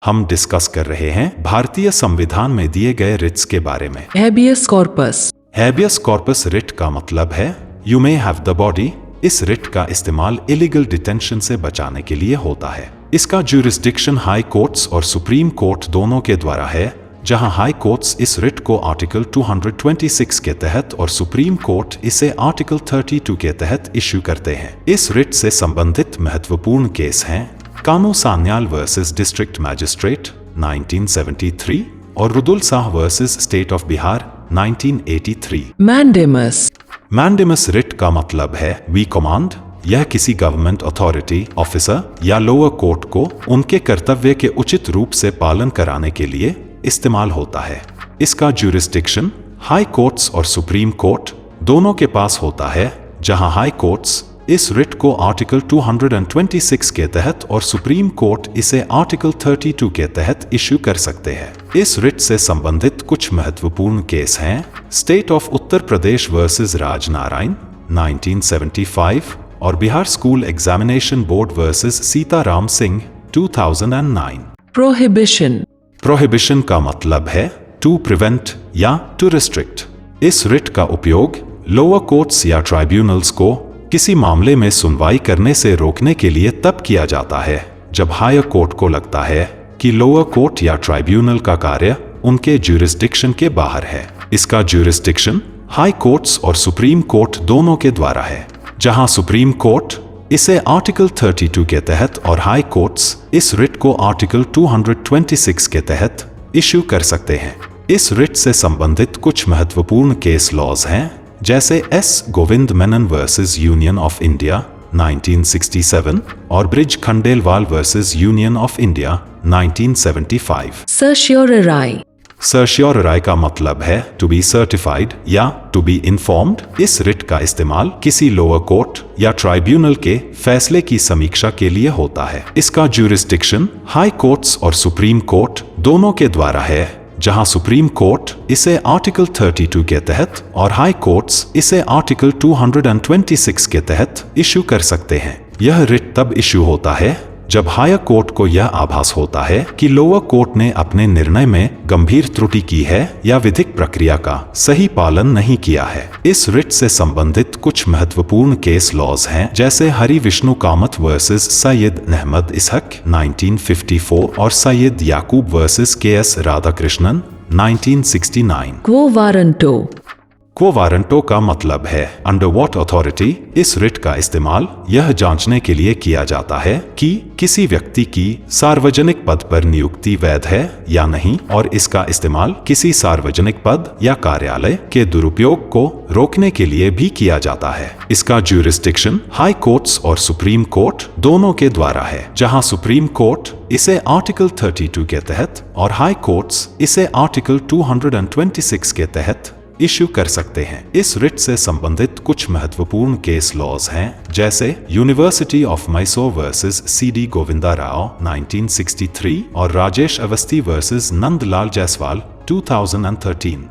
हम डिस्कस कर रहे हैं भारतीय संविधान में दिए गए रिट्स के बारे में। Habeas corpus. Habeas corpus writ का मतलब है you may have the body. इस रिट का इस्तेमाल इलीगल डिटेंशन से बचाने के लिए होता है। इसका ज्यूरिसडिक्शन हाई कोर्ट्स और सुप्रीम कोर्ट दोनों के द्वारा है, जहां हाई कोर्ट्स इस रिट को आर्टिकल 226 के तहत और सुप्रीम कोर्ट इसे आर्टिकल 32 के तहत इश्यू करते हैं। इस रिट से संबंधित महत्वपूर्ण केस हैं Kanu Sanyal versus district magistrate 1973 और Rudul Shah versus state of Bihar 1983। Mandamus. Mandamus writ का मतलब है वी कमांड। यह किसी गवर्नमेंट अथॉरिटी, ऑफिसर या लोअर कोर्ट को उनके कर्तव्य के उचित रूप से पालन कराने के लिए इस्तेमाल होता है। इसका ज्यूरिसडिक्शन हाई कोर्ट्स और सुप्रीम कोर्ट दोनों के पास होता है, जहां हाई कोर्ट्स इस रिट को आर्टिकल 226 के तहत और सुप्रीम कोर्ट इसे आर्टिकल 32 के तहत इश्यू कर सकते हैं। इस रिट से संबंधित कुछ महत्वपूर्ण केस हैं state of Uttar Pradesh versus Rajnarayan 1975 और Bihar school examination board versus Sitaram Singh 2009। Prohibition. Prohibition का मतलब है टू प्रिवेंट या टू रिस्ट्रिक्ट। इस रिट का उपयोग लोअर कोर्ट्स या ट्राइब्यूनल्स को किसी मामले में सुनवाई करने से रोकने के लिए तब किया जाता है जब हायर कोर्ट को लगता है कि लोअर कोर्ट या ट्राइब्यूनल का कार्य उनके ज्यूरिसडिक्शन के बाहर है। इसका ज्यूरिसडिक्शन हाई कोर्ट्स और सुप्रीम कोर्ट दोनों के द्वारा है, जहां सुप्रीम कोर्ट इसे आर्टिकल 32 के तहत और हाई कोर्ट्स इस रिट को आर्टिकल 226 के तहत इश्यू कर सकते हैं। इस रिट से संबंधित कुछ महत्वपूर्ण केस लॉज हैं, जैसे S Govind Menon versus union of India 1967 और bridge Khandelwal versus union of India 1975। सर्शियोरराई। सर्शियोरराई का मतलब है टू बी सर्टिफाइड या टू बी इन्फॉर्म्ड। इस रिट का इस्तेमाल किसी लोअर कोर्ट या ट्राइब्यूनल के फैसले की समीक्षा के लिए होता है। इसका ज्यूरिसडिक्शन हाई कोर्ट्स और सुप्रीम कोर्ट दोनों के द्वारा है, जहां सुप्रीम कोर्ट इसे आर्टिकल 32 के तहत और हाई कोर्ट्स इसे आर्टिकल 226 के तहत इश्यू कर सकते हैं। यह रिट तब इश्यू होता है जब हायर कोर्ट को यह आभास होता है कि लोअर कोर्ट ने अपने निर्णय में गंभीर त्रुटि की है या विधिक प्रक्रिया का सही पालन नहीं किया है। इस रिट से संबंधित कुछ महत्वपूर्ण केस लॉज हैं, जैसे हरि विष्णु कामत वर्सेस सैयद अहमद इसहक 1954 और सैयद याकूब वर्सेस के.एस. राधाकृष्णन 1969। क्वो वारंटो। क्वो वारंटो का मतलब है अंडर व्हाट अथॉरिटी। इस रिट का इस्तेमाल यह जांचने के लिए किया जाता है कि किसी व्यक्ति की सार्वजनिक पद पर नियुक्ति वैध है या नहीं, और इसका इस्तेमाल किसी सार्वजनिक पद या कार्यालय के दुरुपयोग को रोकने के लिए भी किया जाता है। इसका ज्यूरिसडिक्शन हाई कोर्ट्स और सुप्रीम कोर्ट दोनों के द्वारा है, जहां सुप्रीम कोर्ट इसे आर्टिकल 32 के तहत और हाई कोर्ट्स इसे आर्टिकल 226 के तहत इश्यू कर सकते हैं। इस रिट से संबंधित कुछ महत्वपूर्ण केस लॉज हैं, जैसे university of Mysore versus CD. Govinda Rao 1963 और राजेश अवस्थी वर्सेस नंदलाल जायसवाल 2013।